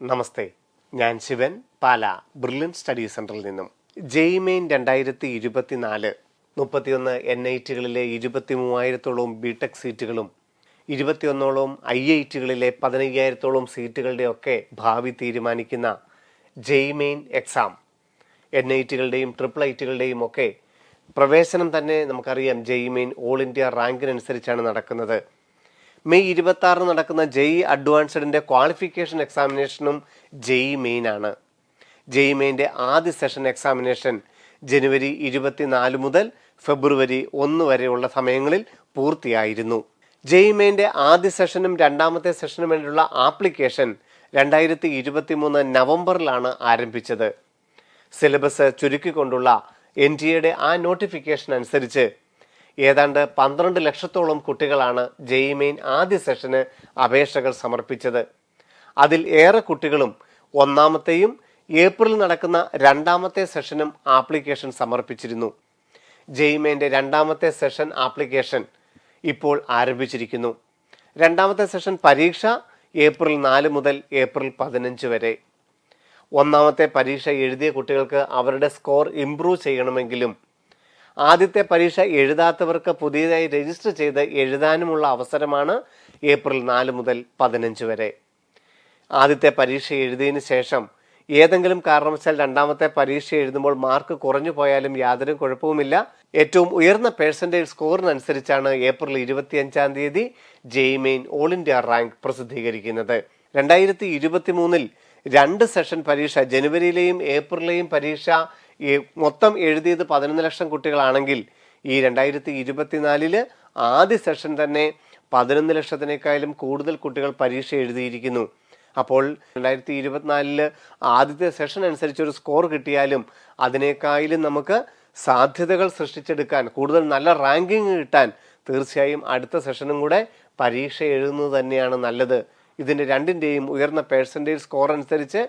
നമസ്തേ, ഞാൻ ശിവൻ, പാല brilliant study സെന്ററിൽ നിന്നും. ജെഇ മെയിൻ 2024 31 NITകളിലെ 23,000-ഓളം ബിടെക് സീറ്റുകളും 21-ഓളം IITകളിലെ 15,000-ഓളം സീറ്റുകളുടെയൊക്കെ ഭാവി തീരുമാനിക്കുന്ന ജെഇ മെയിൻ എക്സാം, NITകളുടെയും IIITകളുടെയും ഒക്കെ പ്രവേശനം തന്നെ നമുക്കറിയാം. ജെഇ മെയിൻ ഓൾ ഇന്ത്യ റാങ്കിനനുസരിച്ചാണ് നടക്കുന്നത്. മെയ് 26 നടക്കുന്ന ജെഇ അഡ്വാൻസ്ഡിൻ്റെ ക്വാളിഫിക്കേഷൻ എക്സാമിനേഷനും ജെഇ മെയിൻ ആണ്. ജെഇ മെയിൻ്റെ ആദ്യ സെഷൻ എക്സാമിനേഷൻ ജനുവരി 24 മുതൽ ഫെബ്രുവരി 1 വരെയുള്ള സമയങ്ങളിൽ പൂർത്തിയായിരുന്നു. ജെഇ മെയിൻ്റെ ആദ്യ സെഷനും രണ്ടാമത്തെ സെഷനും വേണ്ടിയുള്ള ആപ്ലിക്കേഷൻ 2023 നവംബറിലാണ് ആരംഭിച്ചത്. സിലബസ് ചുരുക്കിക്കൊണ്ടുള്ള NTA ആ നോട്ടിഫിക്കേഷൻ അനുസരിച്ച് ഏതാണ്ട് 12 ലക്ഷത്തോളം കുട്ടികളാണ് ജെഇ മെയിൻ ആദ്യ സെഷന് അപേക്ഷകൾ സമർപ്പിച്ചത്. അതിൽ ഏറെ കുട്ടികളും ഒന്നാമത്തെയും ഏപ്രിലിൽ നടക്കുന്ന രണ്ടാമത്തെ സെഷനും ആപ്ലിക്കേഷൻ സമർപ്പിച്ചിരുന്നു. ജെഇ മെയിൻ്റെ രണ്ടാമത്തെ സെഷൻ ആപ്ലിക്കേഷൻ ഇപ്പോൾ ആരംഭിച്ചിരിക്കുന്നു. രണ്ടാമത്തെ സെഷൻ പരീക്ഷ ഏപ്രിൽ 4 മുതൽ ഏപ്രിൽ 15 വരെ. ഒന്നാമത്തെ പരീക്ഷ എഴുതിയ കുട്ടികൾക്ക് അവരുടെ സ്കോർ ഇംപ്രൂവ് ചെയ്യണമെങ്കിലും ആദ്യത്തെ പരീക്ഷ എഴുതാത്തവർക്ക് പുതിയതായി രജിസ്റ്റർ ചെയ്ത് എഴുതാനുമുള്ള അവസരമാണ് ഏപ്രിൽ 4 മുതൽ 15 വരെ. ആദ്യത്തെ പരീക്ഷ എഴുതിയതിന് ശേഷം ഏതെങ്കിലും കാരണവശാൽ രണ്ടാമത്തെ പരീക്ഷ എഴുതുമ്പോൾ മാർക്ക് കുറഞ്ഞു പോയാലും യാതൊരു കുഴപ്പവുമില്ല. ഏറ്റവും ഉയർന്ന പേഴ്സൻറ്റേജ് സ്കോറിനനുസരിച്ചാണ് ഏപ്രിൽ 25-ാം തീയതി JEE main all India rank പ്രസിദ്ധീകരിക്കുന്നത്. 2023 2 സെഷൻ പരീക്ഷ, ജനുവരിയിലെയും ഏപ്രിലെയും പരീക്ഷ മൊത്തം എഴുതിയത് 11 ലക്ഷം കുട്ടികളാണെങ്കിൽ ഈ 2024 ആദ്യ സെഷൻ തന്നെ 11 ലക്ഷത്തിനേക്കാളും കൂടുതൽ കുട്ടികൾ പരീക്ഷ എഴുതിയിരിക്കുന്നു. അപ്പോൾ 2024 ആദ്യത്തെ സെഷൻ അനുസരിച്ച് ഒരു സ്കോർ കിട്ടിയാലും അതിനേക്കാളും നമുക്ക് സാധ്യതകൾ സൃഷ്ടിച്ചെടുക്കാൻ, കൂടുതൽ നല്ല റാങ്കിങ് കിട്ടാൻ തീർച്ചയായും അടുത്ത സെഷനും കൂടെ പരീക്ഷ എഴുതുന്നത് തന്നെയാണ് നല്ലത്. ഇതിൻ്റെ രണ്ടിൻ്റെയും ഉയർന്ന പേഴ്സൻറ്റേജ് സ്കോർ അനുസരിച്ച്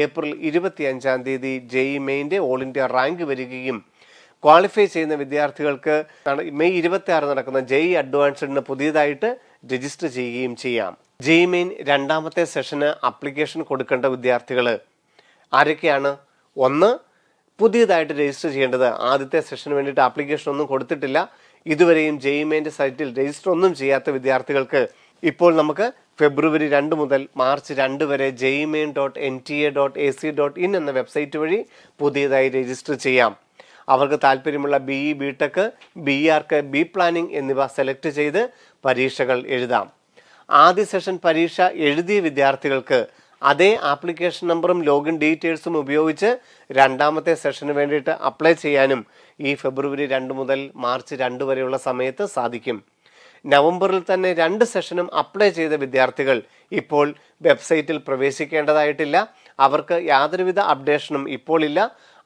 ഏപ്രിൽ 25-ാം തീയതി ജെഇ മെയിൻ്റെ ഓൾ ഇന്ത്യ റാങ്ക് വരികയും ക്വാളിഫൈ ചെയ്യുന്ന വിദ്യാർത്ഥികൾക്ക് മെയ് 26 നടക്കുന്ന ജെഇ അഡ്വാൻസ്ഡിന് പുതിയതായിട്ട് രജിസ്റ്റർ ചെയ്യുകയും ചെയ്യാം. ജെഇ മെയിൻ രണ്ടാമത്തെ സെഷന് അപ്ലിക്കേഷൻ കൊടുക്കേണ്ട വിദ്യാർത്ഥികൾ ആരൊക്കെയാണ്? ഒന്ന്, പുതിയതായിട്ട് രജിസ്റ്റർ ചെയ്യേണ്ടത്. ആദ്യത്തെ സെഷന് വേണ്ടിയിട്ട് ആപ്ലിക്കേഷൻ ഒന്നും കൊടുത്തിട്ടില്ല, ഇതുവരെയും ജെഇ മെയിൻ്റെ സൈറ്റിൽ രജിസ്റ്റർ ഒന്നും ചെയ്യാത്ത വിദ്യാർത്ഥികൾക്ക് ഇപ്പോൾ നമുക്ക് ഫെബ്രുവരി 2 മുതൽ മാർച്ച് 2 വരെ jemain.nta.ac.in എന്ന വെബ്സൈറ്റ് വഴി പുതിയതായി രജിസ്റ്റർ ചെയ്യാം. അവർക്ക് താല്പര്യമുള്ള BE, BTech, BArc, B planning എന്നിവ സെലക്ട് ചെയ്ത് പരീക്ഷകൾ എഴുതാം. ആദ്യ സെഷൻ പരീക്ഷ എഴുതിയ വിദ്യാർത്ഥികൾക്ക് അതേ ആപ്ലിക്കേഷൻ നമ്പറും ലോഗിൻ ഡീറ്റെയിൽസും ഉപയോഗിച്ച് രണ്ടാമത്തെ സെഷന് വേണ്ടിയിട്ട് അപ്ലൈ ചെയ്യാനും ഈ ഫെബ്രുവരി 2 മുതൽ മാർച്ച് 2 വരെയുള്ള സമയത്ത് സാധിക്കും. നവംബറിൽ തന്നെ 2 സെഷനും അപ്ലൈ ചെയ്ത വിദ്യാർത്ഥികൾ ഇപ്പോൾ വെബ്സൈറ്റിൽ പ്രവേശിക്കേണ്ടതായിട്ടില്ല. അവർക്ക് യാതൊരുവിധ അപ്ഡേഷനും ഇപ്പോൾ ഇല്ല.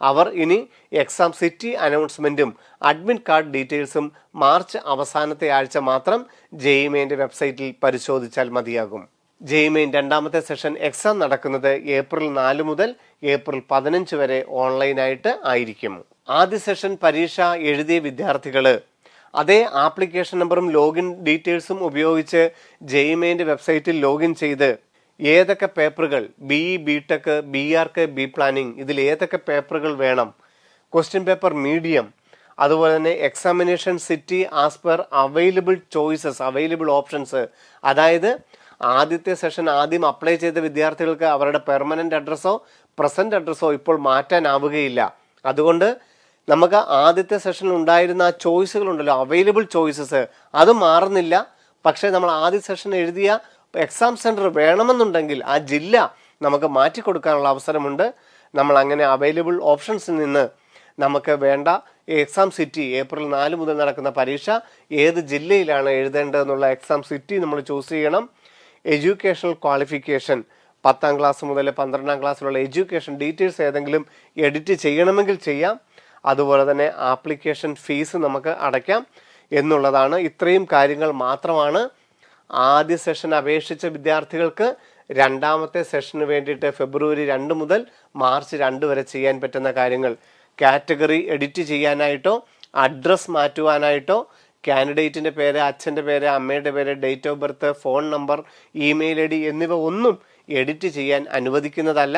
അവർ ഇനി എക്സാം സിറ്റി അനൗൺസ്മെൻറ്റും അഡ്മിറ്റ് കാർഡ് ഡീറ്റെയിൽസും മാർച്ച് അവസാനത്തെ ആഴ്ച മാത്രം ജെഇ മെയിൻ്റെ വെബ്സൈറ്റിൽ പരിശോധിച്ചാൽ മതിയാകും. ജെഇ മെയിൻ രണ്ടാമത്തെ സെഷൻ എക്സാം നടക്കുന്നത് ഏപ്രിൽ 4 മുതൽ ഏപ്രിൽ 15 വരെ ഓൺലൈനായിട്ട് ആയിരിക്കും. ആദ്യ സെഷൻ പരീക്ഷ എഴുതിയ വിദ്യാർത്ഥികൾ അതേ ആപ്ലിക്കേഷൻ നമ്പറും ലോഗിൻ ഡീറ്റെയിൽസും ഉപയോഗിച്ച് ജെഇ മെയിൻ്റെ വെബ്സൈറ്റിൽ ലോഗിൻ ചെയ്ത് ഏതൊക്കെ പേപ്പറുകൾ, BE, BTech, BArc, B planning, ഇതിൽ ഏതൊക്കെ പേപ്പറുകൾ വേണം, ക്വസ്റ്റ്യൻ പേപ്പർ മീഡിയം, അതുപോലെ തന്നെ examination city as per available choices, available options. അതായത് ആദ്യത്തെ സെഷൻ ആദ്യം അപ്ലൈ ചെയ്ത വിദ്യാർത്ഥികൾക്ക് അവരുടെ പെർമനൻ്റ് അഡ്രസ്സോ പ്രസൻറ്റ് അഡ്രസ്സോ ഇപ്പോൾ മാറ്റാനാവുകയില്ല. അതുകൊണ്ട് നമുക്ക് ആദ്യത്തെ സെഷനിൽ ഉണ്ടായിരുന്ന ആ ചോയ്സുകളുണ്ടല്ലോ, അവൈലബിൾ ചോയ്സസ്, അത് മാറുന്നില്ല. പക്ഷേ നമ്മൾ ആദ്യ സെഷൻ എഴുതിയ എക്സാം സെൻറ്റർ വേണമെന്നുണ്ടെങ്കിൽ ആ ജില്ല നമുക്ക് മാറ്റിക്കൊടുക്കാനുള്ള അവസരമുണ്ട്. നമ്മൾ അങ്ങനെ അവൈലബിൾ ഓപ്ഷൻസിൽ നിന്ന് നമുക്ക് വേണ്ട എക്സാം സിറ്റി, ഏപ്രിൽ 4 മുതൽ നടക്കുന്ന പരീക്ഷ ഏത് ജില്ലയിലാണ് എഴുതേണ്ടതെന്നുള്ള എക്സാം സിറ്റി നമ്മൾ ചൂസ് ചെയ്യണം. എഡ്യൂക്കേഷണൽ ക്വാളിഫിക്കേഷൻ, 10ാം ക്ലാസ് മുതൽ 12ാം ക്ലാസ്സിലുള്ള എഡ്യൂക്കേഷൻ ഡീറ്റെയിൽസ് ഏതെങ്കിലും എഡിറ്റ് ചെയ്യണമെങ്കിൽ ചെയ്യാം. അതുപോലെ തന്നെ ആപ്ലിക്കേഷൻ ഫീസ് നമുക്ക് അടയ്ക്കാം എന്നുള്ളതാണ്. ഇത്രയും കാര്യങ്ങൾ മാത്രമാണ് ആദ്യ സെഷൻ അപേക്ഷിച്ച വിദ്യാർത്ഥികൾക്ക് രണ്ടാമത്തെ സെഷന് വേണ്ടിയിട്ട് ഫെബ്രുവരി 2 മുതൽ മാർച്ച് 2 വരെ ചെയ്യാൻ പറ്റുന്ന കാര്യങ്ങൾ. കാറ്റഗറി എഡിറ്റ് ചെയ്യാനായിട്ടോ അഡ്രസ് മാറ്റുവാനായിട്ടോ കാൻഡിഡേറ്റിൻ്റെ പേര്, അച്ഛൻ്റെ പേര്, അമ്മയുടെ പേര്, date of birth, phone number, email ID എന്നിവ ഒന്നും എഡിറ്റ് ചെയ്യാൻ അനുവദിക്കുന്നതല്ല.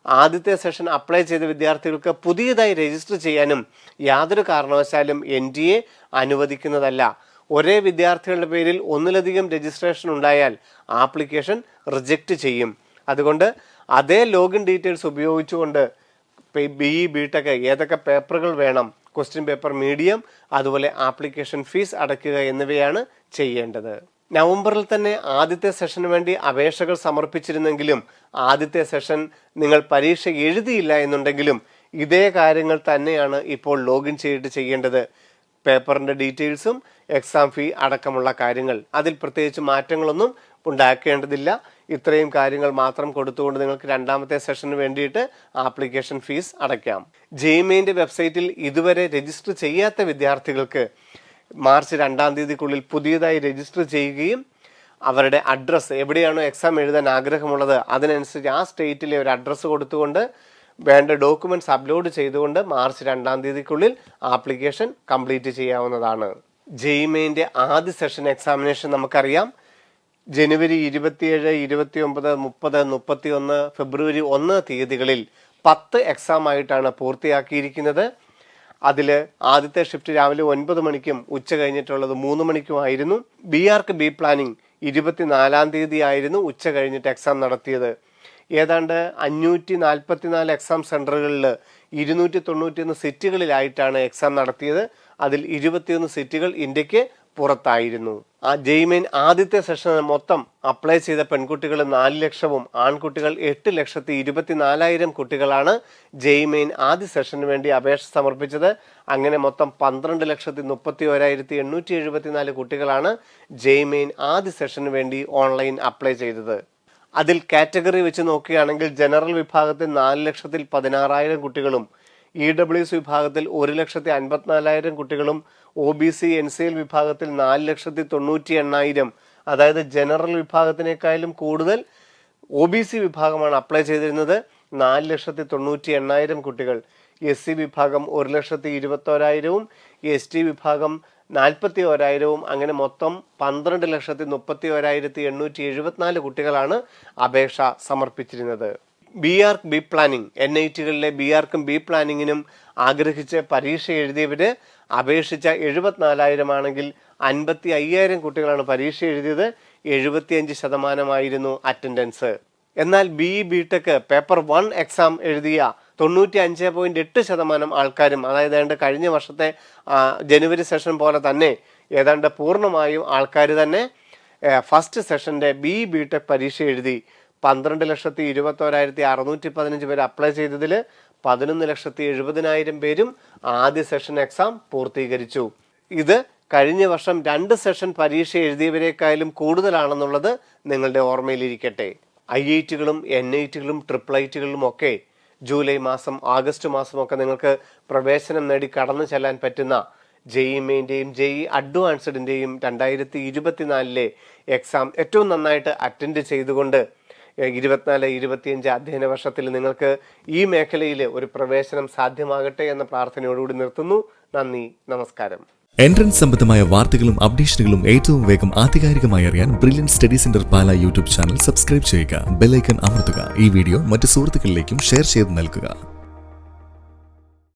ആദ്യത്തെ സെഷൻ അപ്ലൈ ചെയ്ത വിദ്യാർത്ഥികൾക്ക് പുതിയതായി രജിസ്റ്റർ ചെയ്യാനും യാതൊരു കാരണവശാലും NTA അനുവദിക്കുന്നതല്ല. ഒരേ വിദ്യാർത്ഥികളുടെ പേരിൽ ഒന്നിലധികം രജിസ്ട്രേഷൻ ഉണ്ടായാൽ ആപ്ലിക്കേഷൻ റിജക്റ്റ് ചെയ്യും. അതുകൊണ്ട് അതേ ലോഗിൻ ഡീറ്റെയിൽസ് ഉപയോഗിച്ചുകൊണ്ട് BE BTech ഏതൊക്കെ പേപ്പറുകൾ വേണം, ക്വസ്റ്റ്യൻ പേപ്പർ മീഡിയം, അതുപോലെ ആപ്ലിക്കേഷൻ ഫീസ് അടയ്ക്കുക എന്നിവയാണ് ചെയ്യേണ്ടത്. നവംബറിൽ തന്നെ ആദ്യത്തെ സെഷന് വേണ്ടി അപേക്ഷകൾ സമർപ്പിച്ചിരുന്നെങ്കിലും ആദ്യത്തെ സെഷൻ നിങ്ങൾ പരീക്ഷ എഴുതിയില്ല എന്നുണ്ടെങ്കിലും ഇതേ കാര്യങ്ങൾ തന്നെയാണ് ഇപ്പോൾ ലോഗിൻ ചെയ്തിട്ട് ചെയ്യേണ്ടത്. പേപ്പറിൻ്റെ ഡീറ്റെയിൽസും എക്സാം ഫീ അടക്കമുള്ള കാര്യങ്ങൾ, അതിൽ പ്രത്യേകിച്ച് മാറ്റങ്ങളൊന്നും ഉണ്ടാക്കേണ്ടതില്ല. ഇത്രയും കാര്യങ്ങൾ മാത്രം കൊടുത്തുകൊണ്ട് നിങ്ങൾക്ക് രണ്ടാമത്തെ സെഷന് വേണ്ടിയിട്ട് ആപ്ലിക്കേഷൻ ഫീസ് അടയ്ക്കാം. ജെഇമെയിൻ്റെ വെബ്സൈറ്റിൽ ഇതുവരെ രജിസ്റ്റർ ചെയ്യാത്ത വിദ്യാർത്ഥികൾക്ക് മാർച്ച് 2-ാം തീയതിക്കുള്ളിൽ പുതിയതായി രജിസ്റ്റർ ചെയ്യുകയും അവരുടെ അഡ്രസ്സ് എവിടെയാണോ എക്സാം എഴുതാൻ ആഗ്രഹമുള്ളത് അതിനനുസരിച്ച് ആ സ്റ്റേറ്റിലെ ഒരു അഡ്രസ്സ് കൊടുത്തുകൊണ്ട് വേണ്ട ഡോക്യുമെന്റ്സ് അപ്ലോഡ് ചെയ്തുകൊണ്ട് മാർച്ച് 2-ാം തീയതിക്കുള്ളിൽ ആപ്ലിക്കേഷൻ കംപ്ലീറ്റ് ചെയ്യാവുന്നതാണ്. ജെഇമെയിൻ്റെ ആദ്യ സെഷൻ എക്സാമിനേഷൻ നമുക്കറിയാം. ജനുവരി 27, 29, 30, 31, ഫെബ്രുവരി 1 തീയതികളിൽ 10 എക്സാം ആയിട്ടാണ് പൂർത്തിയാക്കിയിരിക്കുന്നത്. അതിൽ ആദ്യത്തെ ഷിഫ്റ്റ് രാവിലെ 9 മണിക്കും ഉച്ച കഴിഞ്ഞിട്ടുള്ളത് 3 മണിക്കുമായിരുന്നു. BARC B പ്ലാനിംഗ് 24-ാം തീയതി ആയിരുന്നു ഉച്ച കഴിഞ്ഞിട്ട് എക്സാം നടത്തിയത്. ഏതാണ്ട് 544 എക്സാം സെന്ററുകളിൽ 291 സിറ്റികളിലായിട്ടാണ് എക്സാം നടത്തിയത്. അതിൽ 21 സിറ്റികൾ ഇന്ത്യക്ക് പുറത്തായിരുന്നു. ആ ജെഇമെയിൻ ആദ്യത്തെ സെഷന് മൊത്തം അപ്ലൈ ചെയ്ത പെൺകുട്ടികൾ 4 ലക്ഷവും ആൺകുട്ടികൾ 8,24,000 കുട്ടികളാണ് ജെഇമെയിൻ ആദ്യ സെഷന് വേണ്ടി അപേക്ഷ സമർപ്പിച്ചത്. അങ്ങനെ മൊത്തം 12,31,874 കുട്ടികളാണ് ജെഇമെയിൻ ആദ്യ സെഷന് വേണ്ടി ഓൺലൈൻ അപ്ലൈ ചെയ്തത്. അതിൽ കാറ്റഗറി വെച്ച് നോക്കുകയാണെങ്കിൽ ജനറൽ വിഭാഗത്തിൽ 4,16,000 കുട്ടികളും EWS വിഭാഗത്തിൽ 1,54,000 കുട്ടികളും OBC NCL വിഭാഗത്തിൽ 4,98,000, അതായത് ജനറൽ വിഭാഗത്തിനേക്കാളും കൂടുതൽ OBC വിഭാഗമാണ് അപ്ലൈ ചെയ്തിരുന്നത്. 4,98,000 കുട്ടികൾ. SC വിഭാഗം 1,21,000, ST വിഭാഗം 41,000, അങ്ങനെ മൊത്തം 12,31,874 കുട്ടികളാണ് അപേക്ഷ സമർപ്പിച്ചിരുന്നത്. BARC B പ്ലാനിംഗ് NITകളിലെ BARCും B പ്ലാനിങ്ങിനും ആഗ്രഹിച്ച് പരീക്ഷ എഴുതിയവര് അപേക്ഷിച്ച 74,000 ആണെങ്കിൽ 55,000 കുട്ടികളാണ് പരീക്ഷ എഴുതിയത്. 75% അറ്റൻഡൻസ്. എന്നാൽ BE BTech പേപ്പർ 1 എക്സാം എഴുതിയ 95.8% ആൾക്കാരും, അതായത് കഴിഞ്ഞ വർഷത്തെ ജനുവരി സെഷൻ പോലെ തന്നെ ഏതാണ്ട് പൂർണ്ണമായും ആൾക്കാർ തന്നെ ഫസ്റ്റ് സെഷൻ്റെ BE BTech പരീക്ഷ എഴുതി. 12,21,615 പേര് അപ്ലൈ ചെയ്തതിൽ 11,70,000 പേരും ആദ്യ സെഷൻ എക്സാം പൂർത്തീകരിച്ചു. ഇത് കഴിഞ്ഞ വർഷം 2 സെഷൻ പരീക്ഷ എഴുതിയവരെക്കാളും കൂടുതലാണെന്നുള്ളത് നിങ്ങളുടെ ഓർമ്മയിലിരിക്കട്ടെ. IITകളും NITകളും IIITകളും ഒക്കെ ജൂലൈ മാസം, ആഗസ്റ്റ് മാസമൊക്കെ നിങ്ങൾക്ക് പ്രവേശനം നേടി കടന്നു ചെല്ലാൻ പറ്റുന്ന ജെഇമെയിൻ്റെയും JEE അഡ്വാൻസ്ഡിൻ്റെയും 2024 എക്സാം ഏറ്റവും നന്നായിട്ട് അറ്റൻഡ് ചെയ്തുകൊണ്ട് 24-25 അധ്യയന വർഷത്തിൽ നിങ്ങൾക്ക് ഈ മേഖലയിൽ ഒരു പ്രവേശനം സാധ്യമാകട്ടെ എന്ന പ്രാർത്ഥനയോടുകൂടി നിർത്തുന്നു. നന്ദി, നമസ്കാരം. എൻട്രൻസ് സംബന്ധമായ വാർത്തകളും അപ്ഡേഷനുകളും ഏറ്റവും വേഗം ആധികാരികമായി അറിയാൻ ബ്രില്യൻറ്റ് സ്റ്റഡി സെന്റർ പാല യൂട്യൂബ് ചാനൽ സബ്സ്ക്രൈബ് ചെയ്യുക. ബെൽ ഐക്കൺ അമർത്തുക. ഈ വീഡിയോ മറ്റു സുഹൃത്തുക്കളിലേക്കും ഷെയർ ചെയ്ത് നൽകുക.